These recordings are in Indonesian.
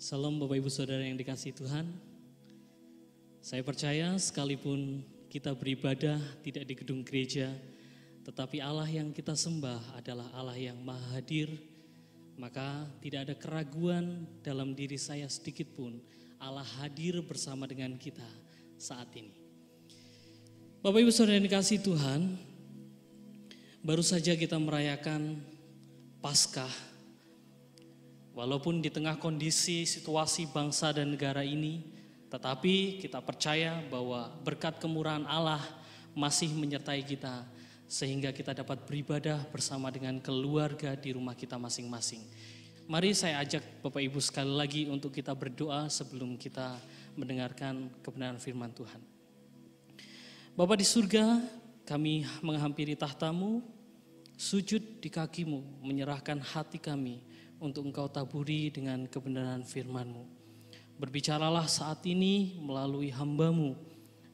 Salam Bapak Ibu Saudara yang dikasihi Tuhan. Saya percaya sekalipun kita beribadah tidak di gedung gereja, tetapi Allah yang kita sembah adalah Allah yang maha hadir, maka tidak ada keraguan dalam diri saya sedikit pun. Allah hadir bersama dengan kita saat ini. Bapak Ibu Saudara yang dikasihi Tuhan, baru saja kita merayakan Paskah. Walaupun di tengah kondisi situasi bangsa dan negara ini, tetapi kita percaya bahwa berkat kemurahan Allah masih menyertai kita, sehingga kita dapat beribadah bersama dengan keluarga di rumah kita masing-masing. Mari saya ajak Bapak Ibu sekali lagi untuk kita berdoa sebelum kita mendengarkan kebenaran firman Tuhan. Bapa di surga, kami menghampiri tahta-Mu, sujud di kaki-Mu, menyerahkan hati kami untuk Engkau taburi dengan kebenaran firman-Mu. Berbicaralah saat ini melalui hamba-Mu,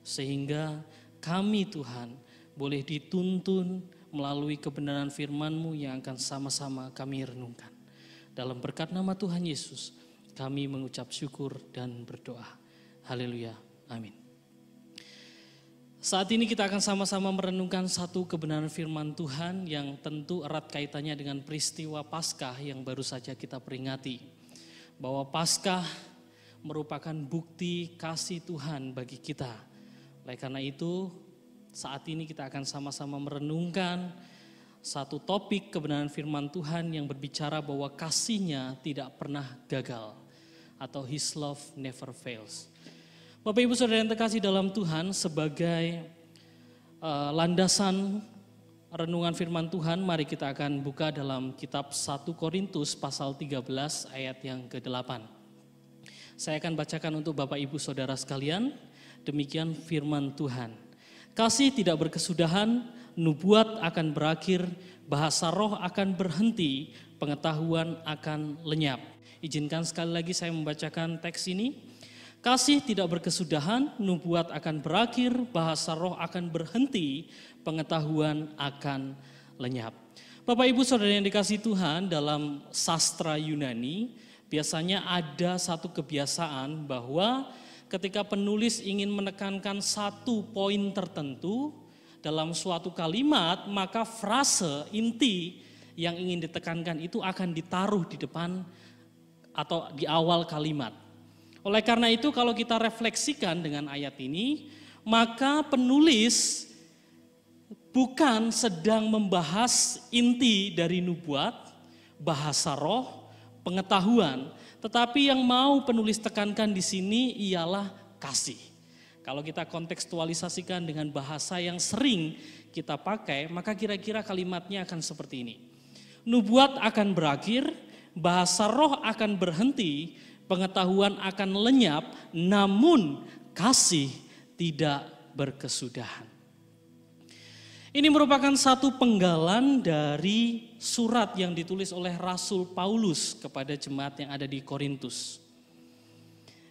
sehingga kami Tuhan boleh dituntun melalui kebenaran firman-Mu yang akan sama-sama kami renungkan. Dalam berkat nama Tuhan Yesus, kami mengucap syukur dan berdoa. Haleluya, amin. Saat ini kita akan sama-sama merenungkan satu kebenaran firman Tuhan yang tentu erat kaitannya dengan peristiwa Paskah yang baru saja kita peringati. Bahwa Paskah merupakan bukti kasih Tuhan bagi kita. Oleh karena itu, saat ini kita akan sama-sama merenungkan satu topik kebenaran firman Tuhan yang berbicara bahwa kasih-Nya tidak pernah gagal atau His love never fails. Bapak Ibu Saudara yang terkasih dalam Tuhan, sebagai landasan renungan firman Tuhan, mari kita akan buka dalam kitab 1 Korintus pasal 13 ayat yang ke-8. Saya akan bacakan untuk Bapak Ibu Saudara sekalian, demikian firman Tuhan. Kasih tidak berkesudahan, nubuat akan berakhir, bahasa roh akan berhenti, pengetahuan akan lenyap. Izinkan sekali lagi saya membacakan teks ini. Kasih tidak berkesudahan, nubuat akan berakhir, bahasa roh akan berhenti, pengetahuan akan lenyap. Bapak Ibu Saudara yang dikasihi Tuhan, dalam sastra Yunani biasanya ada satu kebiasaan bahwa ketika penulis ingin menekankan satu poin tertentu dalam suatu kalimat, maka frase inti yang ingin ditekankan itu akan ditaruh di depan atau di awal kalimat. Oleh karena itu kalau kita refleksikan dengan ayat ini, maka penulis bukan sedang membahas inti dari nubuat, bahasa roh, pengetahuan, tetapi yang mau penulis tekankan di sini ialah kasih. Kalau kita kontekstualisasikan dengan bahasa yang sering kita pakai, maka kira-kira kalimatnya akan seperti ini. Nubuat akan berakhir, bahasa roh akan berhenti, pengetahuan akan lenyap, namun kasih tidak berkesudahan. Ini merupakan satu penggalan dari surat yang ditulis oleh Rasul Paulus kepada jemaat yang ada di Korintus.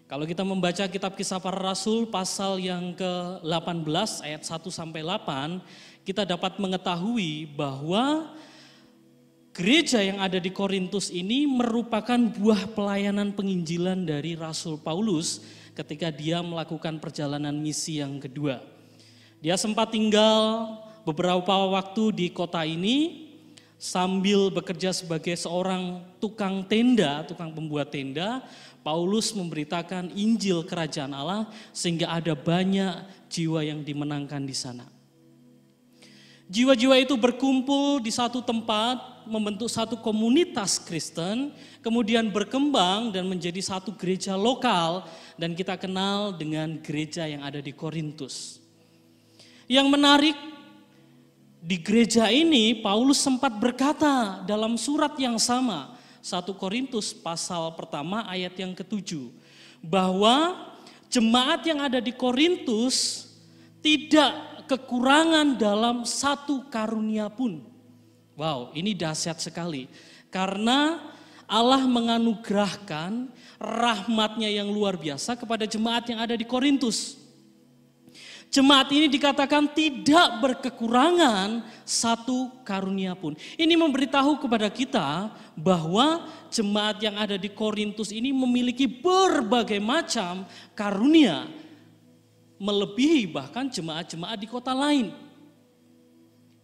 Kalau kita membaca kitab Kisah Para Rasul pasal yang ke-18 ayat 1-8, kita dapat mengetahui bahwa gereja yang ada di Korintus ini merupakan buah pelayanan penginjilan dari Rasul Paulus ketika dia melakukan perjalanan misi yang kedua. Dia sempat tinggal beberapa waktu di kota ini sambil bekerja sebagai seorang tukang tenda, tukang pembuat tenda. Paulus memberitakan Injil Kerajaan Allah sehingga ada banyak jiwa yang dimenangkan di sana. Jiwa-jiwa itu berkumpul di satu tempat, membentuk satu komunitas Kristen, kemudian berkembang dan menjadi satu gereja lokal, dan kita kenal dengan gereja yang ada di Korintus. Yang menarik, di gereja ini Paulus sempat berkata dalam surat yang sama, 1 Korintus pasal pertama ayat yang ke-7, bahwa jemaat yang ada di Korintus tidak kekurangan dalam satu karunia pun. Wow, ini dahsyat sekali. Karena Allah menganugerahkan rahmat-Nya yang luar biasa kepada jemaat yang ada di Korintus. Jemaat ini dikatakan tidak berkekurangan satu karunia pun. Ini memberitahu kepada kita bahwa jemaat yang ada di Korintus ini memiliki berbagai macam karunia, melebihi bahkan jemaat-jemaat di kota lain.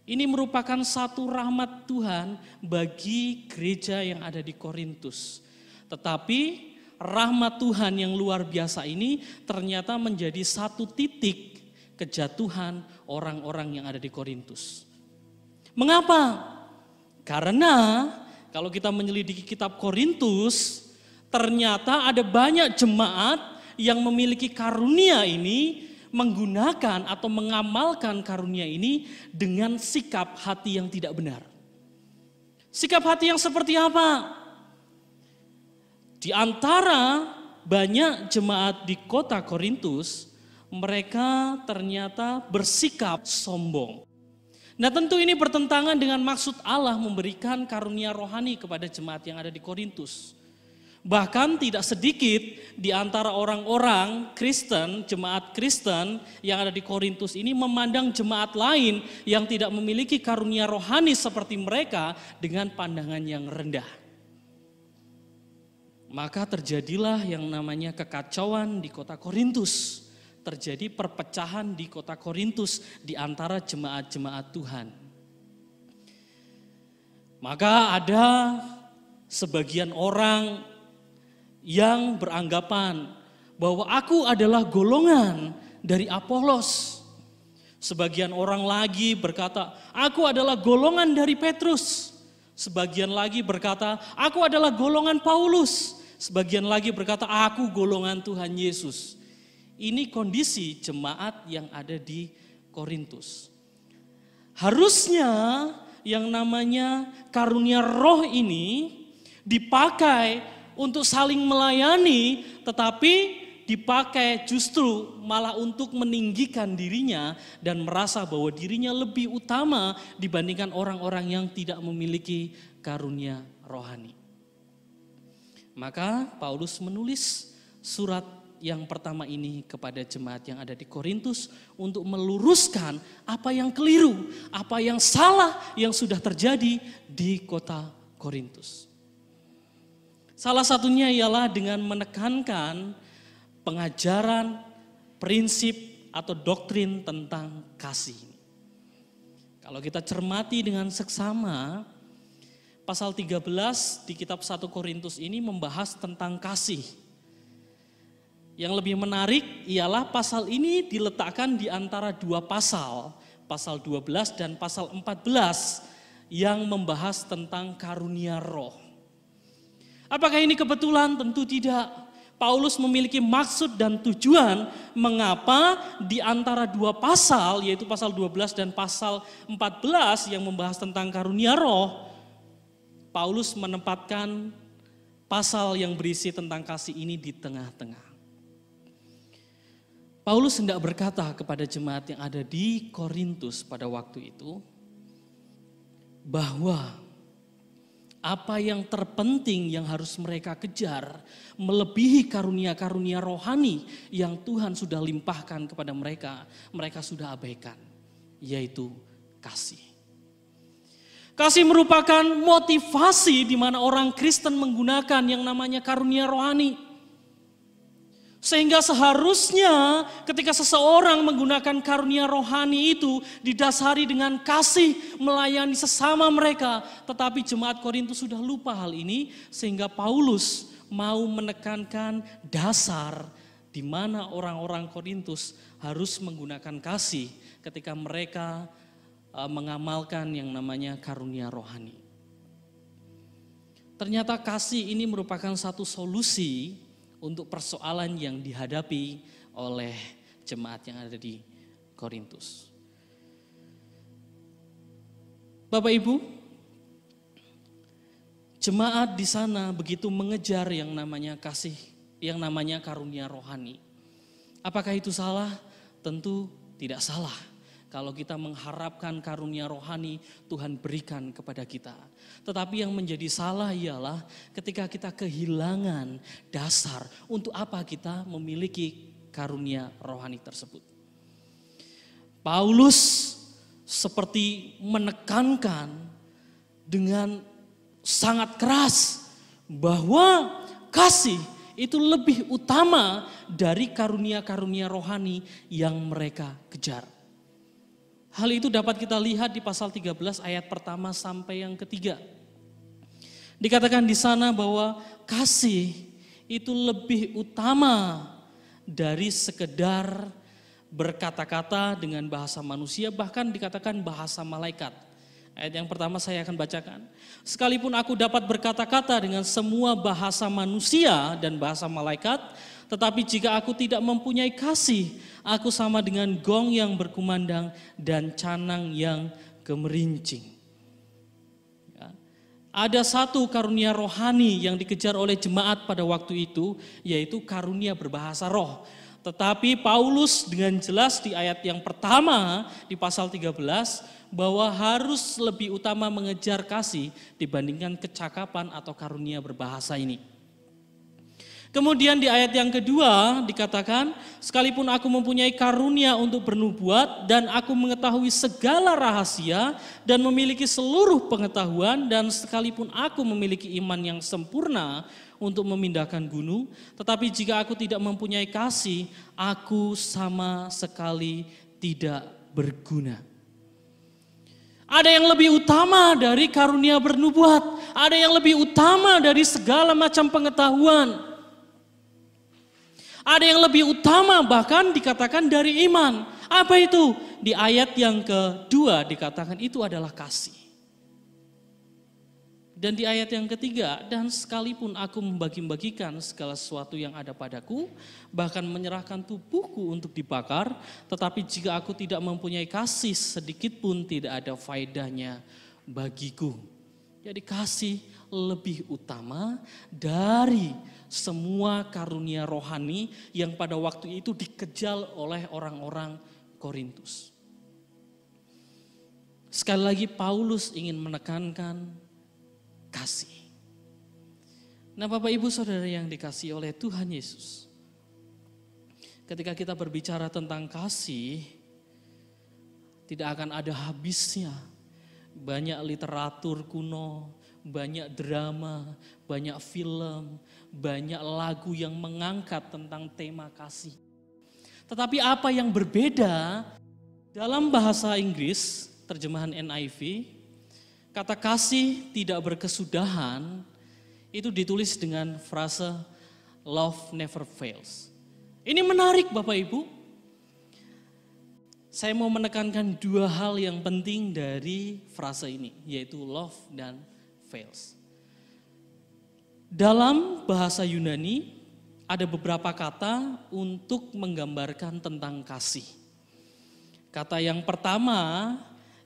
Ini merupakan satu rahmat Tuhan bagi gereja yang ada di Korintus. Tetapi rahmat Tuhan yang luar biasa ini ternyata menjadi satu titik kejatuhan orang-orang yang ada di Korintus. Mengapa? Karena kalau kita menyelidiki kitab Korintus, ternyata ada banyak jemaat yang memiliki karunia ini, menggunakan atau mengamalkan karunia ini dengan sikap hati yang tidak benar. Sikap hati yang seperti apa? Di antara banyak jemaat di kota Korintus, mereka ternyata bersikap sombong. Nah, tentu ini bertentangan dengan maksud Allah memberikan karunia rohani kepada jemaat yang ada di Korintus. Bahkan tidak sedikit di antara orang-orang Kristen, jemaat Kristen yang ada di Korintus ini memandang jemaat lain yang tidak memiliki karunia rohani seperti mereka dengan pandangan yang rendah. Maka terjadilah yang namanya kekacauan di kota Korintus. Terjadi perpecahan di kota Korintus di antara jemaat-jemaat Tuhan. Maka ada sebagian orang yang beranggapan bahwa aku adalah golongan dari Apolos. Sebagian orang lagi berkata, aku adalah golongan dari Petrus. Sebagian lagi berkata, aku adalah golongan Paulus. Sebagian lagi berkata, aku golongan Tuhan Yesus. Ini kondisi jemaat yang ada di Korintus. Harusnya yang namanya karunia roh ini dipakai untuk saling melayani, tetapi dipakai justru malah untuk meninggikan dirinya dan merasa bahwa dirinya lebih utama dibandingkan orang-orang yang tidak memiliki karunia rohani. Maka Paulus menulis surat yang pertama ini kepada jemaat yang ada di Korintus untuk meluruskan apa yang keliru, apa yang salah yang sudah terjadi di kota Korintus. Salah satunya ialah dengan menekankan pengajaran, prinsip atau doktrin tentang kasih. Kalau kita cermati dengan seksama, pasal 13 di kitab 1 Korintus ini membahas tentang kasih. Yang lebih menarik ialah pasal ini diletakkan di antara dua pasal 12 dan pasal 14 yang membahas tentang karunia roh. Apakah ini kebetulan? Tentu tidak. Paulus memiliki maksud dan tujuan mengapa di antara dua pasal, yaitu pasal 12 dan pasal 14 yang membahas tentang karunia roh, Paulus menempatkan pasal yang berisi tentang kasih ini di tengah-tengah. Paulus hendak berkata kepada jemaat yang ada di Korintus pada waktu itu bahwa apa yang terpenting yang harus mereka kejar melebihi karunia-karunia rohani yang Tuhan sudah limpahkan kepada mereka, mereka sudah abaikan, yaitu kasih. Kasih merupakan motivasi di mana orang Kristen menggunakan yang namanya karunia rohani. Sehingga seharusnya ketika seseorang menggunakan karunia rohani itu didasari dengan kasih melayani sesama mereka. Tetapi jemaat Korintus sudah lupa hal ini sehingga Paulus mau menekankan dasar di mana orang-orang Korintus harus menggunakan kasih ketika mereka mengamalkan yang namanya karunia rohani. Ternyata kasih ini merupakan satu solusi untuk persoalan yang dihadapi oleh jemaat yang ada di Korintus. Bapak Ibu, jemaat di sana begitu mengejar yang namanya kasih, yang namanya karunia rohani. Apakah itu salah? Tentu tidak salah. Kalau kita mengharapkan karunia rohani Tuhan berikan kepada kita. Tetapi yang menjadi salah ialah ketika kita kehilangan dasar untuk apa kita memiliki karunia rohani tersebut. Paulus seperti menekankan dengan sangat keras bahwa kasih itu lebih utama dari karunia-karunia rohani yang mereka kejar. Hal itu dapat kita lihat di pasal 13 ayat pertama sampai yang ketiga. Dikatakan di sana bahwa kasih itu lebih utama dari sekedar berkata-kata dengan bahasa manusia, bahkan dikatakan bahasa malaikat. Ayat yang pertama saya akan bacakan. Sekalipun aku dapat berkata-kata dengan semua bahasa manusia dan bahasa malaikat, tetapi jika aku tidak mempunyai kasih, aku sama dengan gong yang berkumandang dan canang yang gemerincing. Ya. Ada satu karunia rohani yang dikejar oleh jemaat pada waktu itu, yaitu karunia berbahasa roh. Tetapi Paulus dengan jelas di ayat yang pertama di pasal 13 bahwa harus lebih utama mengejar kasih dibandingkan kecakapan atau karunia berbahasa ini. Kemudian di ayat yang kedua dikatakan, sekalipun aku mempunyai karunia untuk bernubuat dan aku mengetahui segala rahasia dan memiliki seluruh pengetahuan dan sekalipun aku memiliki iman yang sempurna untuk memindahkan gunung, tetapi jika aku tidak mempunyai kasih, aku sama sekali tidak berguna. Ada yang lebih utama dari karunia bernubuat, ada yang lebih utama dari segala macam pengetahuan. Ada yang lebih utama bahkan dikatakan dari iman. Apa itu? Di ayat yang kedua dikatakan itu adalah kasih. Dan di ayat yang ketiga, dan sekalipun aku membagi-bagikan segala sesuatu yang ada padaku, bahkan menyerahkan tubuhku untuk dibakar, tetapi jika aku tidak mempunyai kasih, sedikit pun tidak ada faedahnya bagiku. Jadi kasih lebih utama dari semua karunia rohani yang pada waktu itu dikejar oleh orang-orang Korintus. Sekali lagi Paulus ingin menekankan kasih. Nah, Bapak Ibu Saudara yang dikasihi oleh Tuhan Yesus, ketika kita berbicara tentang kasih, tidak akan ada habisnya. Banyak literatur kuno, banyak drama, banyak film, banyak lagu yang mengangkat tentang tema kasih. Tetapi apa yang berbeda dalam bahasa Inggris, terjemahan NIV, kata kasih tidak berkesudahan itu ditulis dengan frase love never fails. Ini menarik Bapak Ibu. Saya mau menekankan dua hal yang penting dari frase ini, yaitu love dan fails. Dalam bahasa Yunani ada beberapa kata untuk menggambarkan tentang kasih. Kata yang pertama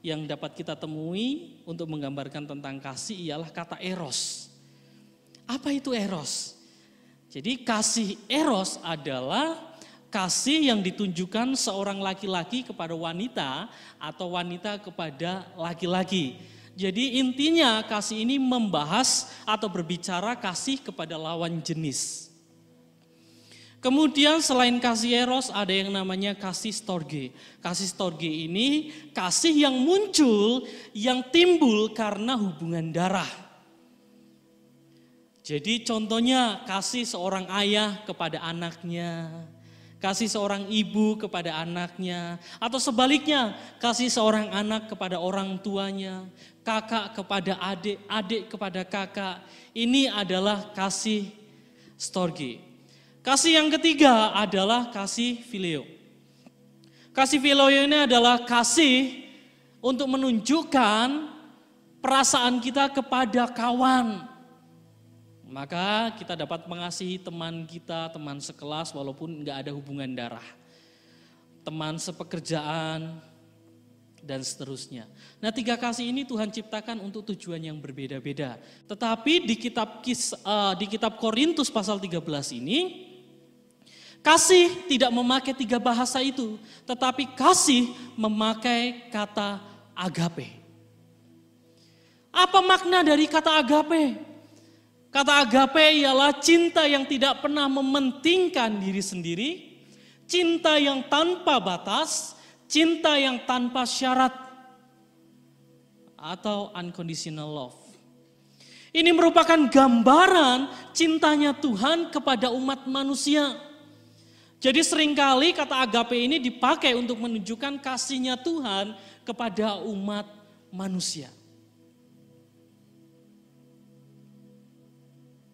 yang dapat kita temui untuk menggambarkan tentang kasih ialah kata eros. Apa itu eros? Jadi kasih eros adalah kasih yang ditunjukkan seorang laki-laki kepada wanita atau wanita kepada laki-laki. Jadi intinya kasih ini membahas atau berbicara kasih kepada lawan jenis. Kemudian selain kasih eros ada yang namanya kasih storge. Kasih storge ini kasih yang muncul, yang timbul karena hubungan darah. Jadi contohnya kasih seorang ayah kepada anaknya, kasih seorang ibu kepada anaknya, atau sebaliknya kasih seorang anak kepada orang tuanya, kakak kepada adik, adik kepada kakak. Ini adalah kasih storge. Kasih yang ketiga adalah kasih fileo. Kasih fileo ini adalah kasih untuk menunjukkan perasaan kita kepada kawan. Maka kita dapat mengasihi teman kita, teman sekelas walaupun enggak ada hubungan darah. Teman sepekerjaan dan seterusnya. Nah, tiga kasih ini Tuhan ciptakan untuk tujuan yang berbeda-beda. Tetapi di kitab Korintus pasal 13 ini, kasih tidak memakai tiga bahasa itu, tetapi kasih memakai kata agape. Apa makna dari kata agape? Kata agape ialah cinta yang tidak pernah mementingkan diri sendiri, cinta yang tanpa batas, cinta yang tanpa syarat atau unconditional love. Ini merupakan gambaran cintanya Tuhan kepada umat manusia. Jadi seringkali kata agape ini dipakai untuk menunjukkan kasihnya Tuhan kepada umat manusia.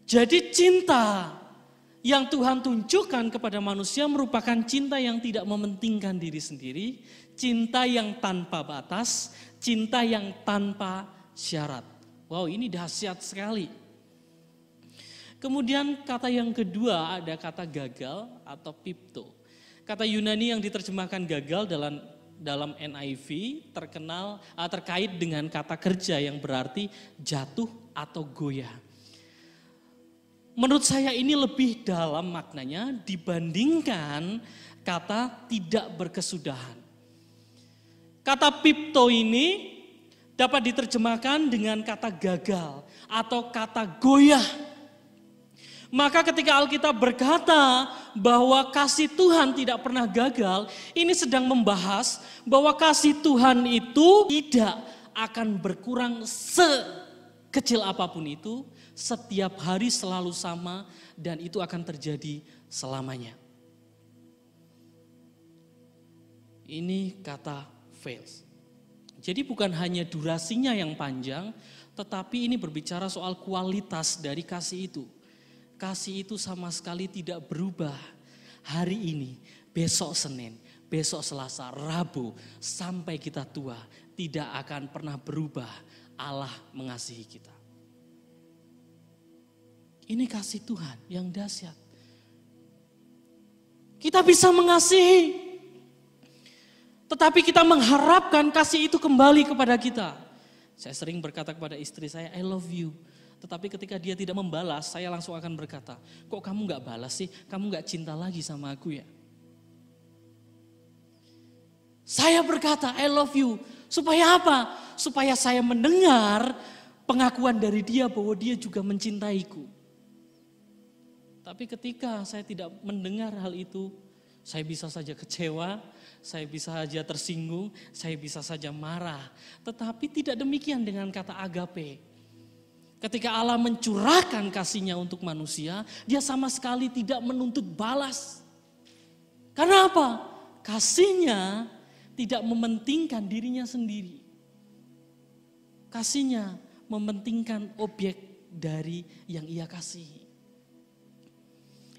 Jadi cinta yang Tuhan tunjukkan kepada manusia merupakan cinta yang tidak mementingkan diri sendiri, cinta yang tanpa batas, cinta yang tanpa syarat. Wow, ini dahsyat sekali. Kemudian kata yang kedua ada kata gagal atau pipto. Kata Yunani yang diterjemahkan gagal dalam NIV terkait dengan kata kerja yang berarti jatuh atau goyah. Menurut saya ini lebih dalam maknanya dibandingkan kata tidak berkesudahan. Kata pipto ini dapat diterjemahkan dengan kata gagal atau kata goyah. Maka ketika Alkitab berkata bahwa kasih Tuhan tidak pernah gagal, ini sedang membahas bahwa kasih Tuhan itu tidak akan berkurang sekecil apapun itu, setiap hari selalu sama dan itu akan terjadi selamanya. Ini kata fails. Jadi bukan hanya durasinya yang panjang, tetapi ini berbicara soal kualitas dari kasih itu. Kasih itu sama sekali tidak berubah hari ini, besok Senin, besok Selasa, Rabu, sampai kita tua. Tidak akan pernah berubah Allah mengasihi kita. Ini kasih Tuhan yang dahsyat. Kita bisa mengasihi, tetapi kita mengharapkan kasih itu kembali kepada kita. Saya sering berkata kepada istri saya, I love you. Tetapi ketika dia tidak membalas, saya langsung akan berkata, kok kamu gak balas sih? Kamu gak cinta lagi sama aku ya? Saya berkata, I love you. Supaya apa? Supaya saya mendengar pengakuan dari dia bahwa dia juga mencintaiku. Tapi ketika saya tidak mendengar hal itu, saya bisa saja kecewa, saya bisa saja tersinggung, saya bisa saja marah. Tetapi tidak demikian dengan kata agape. Ketika Allah mencurahkan kasih-Nya untuk manusia, Dia sama sekali tidak menuntut balas. Karena apa? Kasih-Nya tidak mementingkan dirinya sendiri. Kasih-Nya mementingkan objek dari yang Ia kasihi.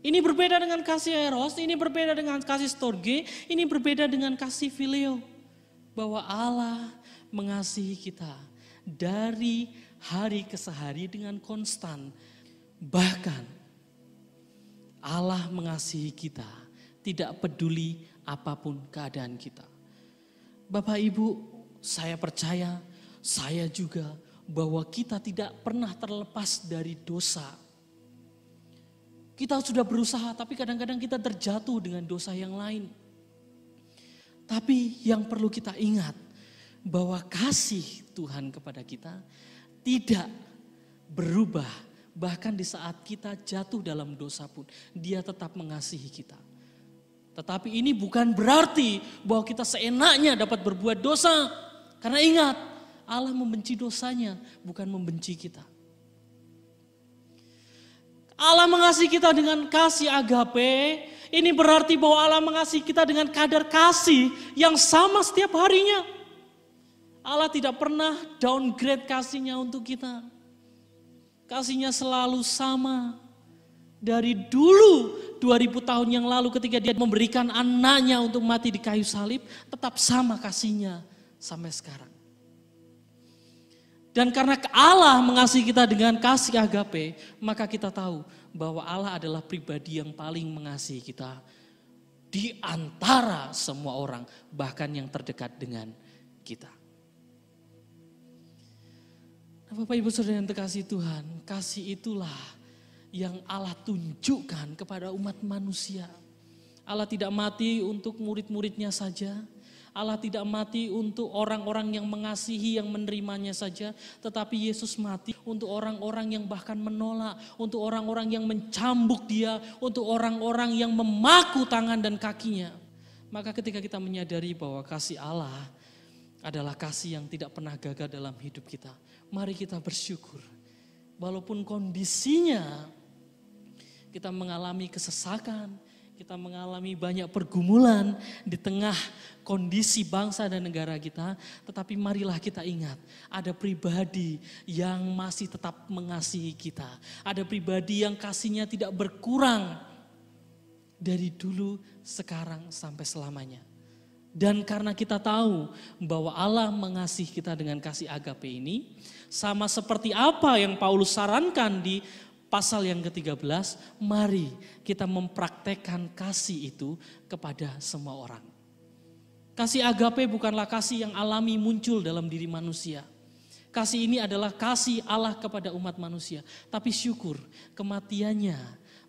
Ini berbeda dengan kasih eros, ini berbeda dengan kasih storge, ini berbeda dengan kasih phileo. Bahwa Allah mengasihi kita dari hari ke hari dengan konstan. Bahkan Allah mengasihi kita tidak peduli apapun keadaan kita. Bapak Ibu, saya percaya, saya juga bahwa kita tidak pernah terlepas dari dosa. Kita sudah berusaha tapi kadang-kadang kita terjatuh dengan dosa yang lain. Tapi yang perlu kita ingat bahwa kasih Tuhan kepada kita tidak berubah, bahkan di saat kita jatuh dalam dosa pun Dia tetap mengasihi kita. Tetapi ini bukan berarti bahwa kita seenaknya dapat berbuat dosa. Karena ingat, Allah membenci dosanya, bukan membenci kita. Allah mengasihi kita dengan kasih agape, ini berarti bahwa Allah mengasihi kita dengan kadar kasih yang sama setiap harinya. Allah tidak pernah downgrade kasih-Nya untuk kita. Kasih-Nya selalu sama. Dari dulu 2000 tahun yang lalu ketika Dia memberikan anaknya untuk mati di kayu salib, tetap sama kasih-Nya sampai sekarang. Dan karena Allah mengasihi kita dengan kasih agape, maka kita tahu bahwa Allah adalah pribadi yang paling mengasihi kita di antara semua orang, bahkan yang terdekat dengan kita. Bapak Ibu Saudara yang terkasih Tuhan, kasih itulah yang Allah tunjukkan kepada umat manusia. Allah tidak mati untuk murid-muridnya saja. Allah tidak mati untuk orang-orang yang mengasihi, yang menerimanya saja. Tetapi Yesus mati untuk orang-orang yang bahkan menolak. Untuk orang-orang yang mencambuk Dia. Untuk orang-orang yang memaku tangan dan kakinya. Maka ketika kita menyadari bahwa kasih Allah adalah kasih yang tidak pernah gagal dalam hidup kita, mari kita bersyukur. Walaupun kondisinya kita mengalami kesesakan, kita mengalami banyak pergumulan di tengah kondisi bangsa dan negara kita, tetapi marilah kita ingat, ada pribadi yang masih tetap mengasihi kita. Ada pribadi yang kasihnya tidak berkurang dari dulu, sekarang, sampai selamanya. Dan karena kita tahu bahwa Allah mengasihi kita dengan kasih agape ini, sama seperti apa yang Paulus sarankan di pasal yang ke-13, mari kita mempraktekkan kasih itu kepada semua orang. Kasih agape bukanlah kasih yang alami muncul dalam diri manusia. Kasih ini adalah kasih Allah kepada umat manusia. Tapi syukur kematiannya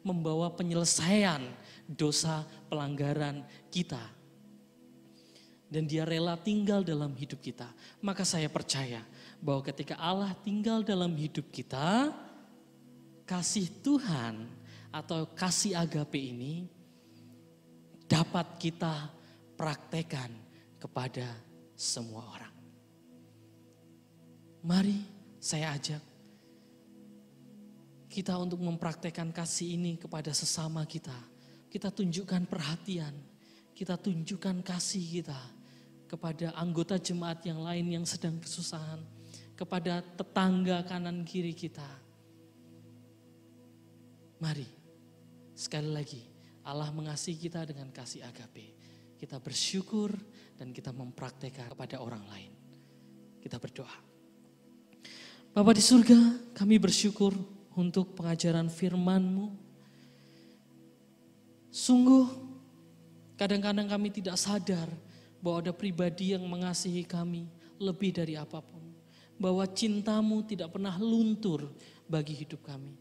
membawa penyelesaian dosa pelanggaran kita. Dan dia rela tinggal dalam hidup kita. Maka saya percaya bahwa ketika Allah tinggal dalam hidup kita, kasih Tuhan atau kasih agape ini dapat kita praktekkan kepada semua orang. Mari saya ajak kita untuk mempraktekkan kasih ini kepada sesama kita. Kita tunjukkan perhatian, kita tunjukkan kasih kita kepada anggota jemaat yang lain yang sedang kesusahan, kepada tetangga kanan kiri kita. Mari, sekali lagi, Allah mengasihi kita dengan kasih agape. Kita bersyukur dan kita mempraktekkan kepada orang lain. Kita berdoa. Bapa di surga, kami bersyukur untuk pengajaran firman-Mu. Sungguh, kadang-kadang kami tidak sadar bahwa ada pribadi yang mengasihi kami lebih dari apapun. Bahwa cinta-Mu tidak pernah luntur bagi hidup kami.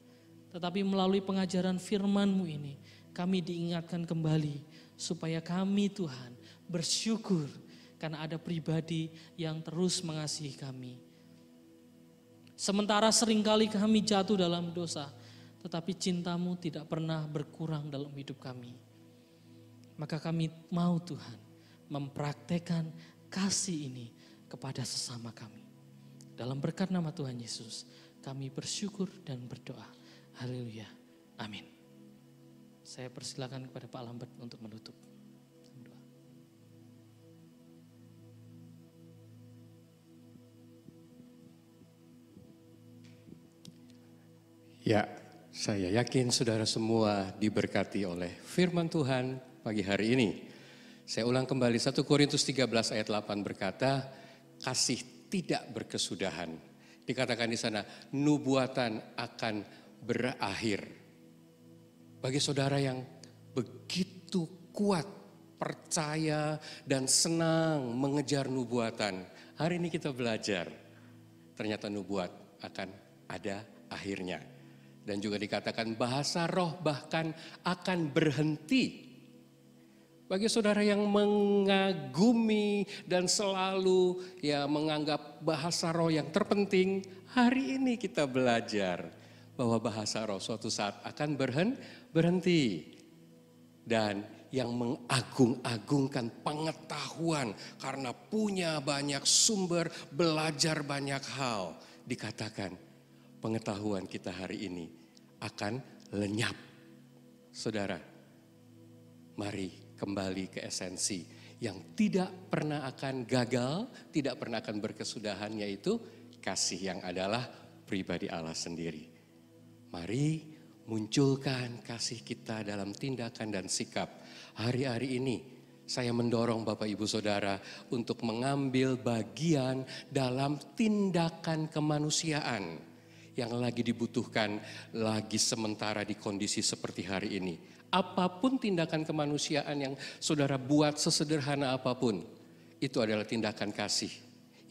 Tetapi melalui pengajaran firman-Mu ini, kami diingatkan kembali supaya kami Tuhan bersyukur karena ada pribadi yang terus mengasihi kami. Sementara seringkali kami jatuh dalam dosa, tetapi cinta-Mu tidak pernah berkurang dalam hidup kami. Maka kami mau Tuhan mempraktekkan kasih ini kepada sesama kami. Dalam berkat nama Tuhan Yesus, kami bersyukur dan berdoa. Haleluya. Amin. Saya persilakan kepada Pak Lambert untuk menutup. Ya, saya yakin saudara semua diberkati oleh firman Tuhan pagi hari ini. Saya ulang kembali 1 Korintus 13 ayat 8 berkata, kasih tidak berkesudahan. Dikatakan di sana, nubuatan akan berakhir. Bagi saudara yang begitu kuat, percaya dan senang mengejar nubuatan, hari ini kita belajar, ternyata nubuat akan ada akhirnya. Dan juga dikatakan bahasa roh bahkan akan berhenti. Bagi saudara yang mengagumi dan selalu menganggap bahasa roh yang terpenting, hari ini kita belajar bahwa bahasa roh suatu saat akan berhenti. Dan yang mengagung-agungkan pengetahuan karena punya banyak sumber, belajar banyak hal, dikatakan pengetahuan kita hari ini akan lenyap. Saudara, mari kembali ke esensi yang tidak pernah akan gagal, tidak pernah akan berkesudahan, yaitu kasih yang adalah pribadi Allah sendiri. Mari munculkan kasih kita dalam tindakan dan sikap. Hari-hari ini saya mendorong Bapak Ibu Saudara untuk mengambil bagian dalam tindakan kemanusiaan yang lagi dibutuhkan, lagi sementara di kondisi seperti hari ini. Apapun tindakan kemanusiaan yang saudara buat sesederhana apapun, itu adalah tindakan kasih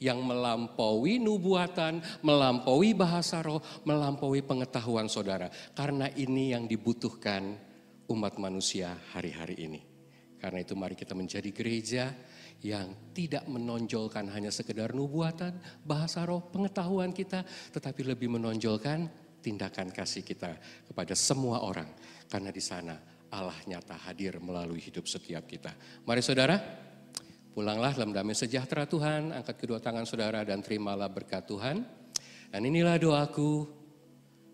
yang melampaui nubuatan, melampaui bahasa roh, melampaui pengetahuan saudara. Karena ini yang dibutuhkan umat manusia hari-hari ini. Karena itu mari kita menjadi gereja yang tidak menonjolkan hanya sekedar nubuatan, bahasa roh, pengetahuan kita, tetapi lebih menonjolkan tindakan kasih kita kepada semua orang. Karena di sana Allah nyata hadir melalui hidup setiap kita. Mari saudara, pulanglah dalam damai sejahtera Tuhan, angkat kedua tangan saudara dan terimalah berkat Tuhan. Dan inilah doaku,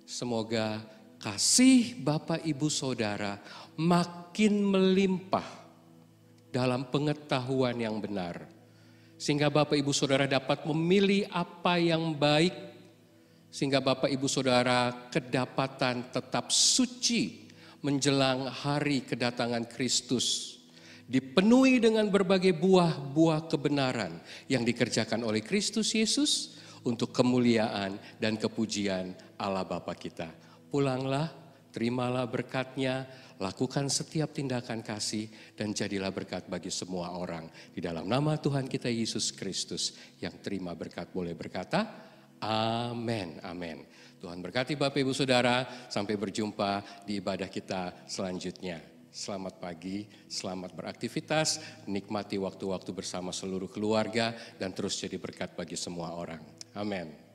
semoga kasih Bapak Ibu Saudara makin melimpah dalam pengetahuan yang benar. Sehingga Bapak Ibu Saudara dapat memilih apa yang baik. Sehingga Bapak Ibu Saudara kedapatan tetap suci menjelang hari kedatangan Kristus. Dipenuhi dengan berbagai buah-buah kebenaran yang dikerjakan oleh Kristus Yesus untuk kemuliaan dan kepujian Allah Bapa kita. Pulanglah, terimalah berkat-Nya, lakukan setiap tindakan kasih dan jadilah berkat bagi semua orang. Di dalam nama Tuhan kita Yesus Kristus yang terima berkat boleh berkata, amin, amin. Tuhan berkati Bapak Ibu Saudara, sampai berjumpa di ibadah kita selanjutnya. Selamat pagi, selamat beraktivitas, nikmati waktu-waktu bersama seluruh keluarga dan terus jadi berkat bagi semua orang. Amin.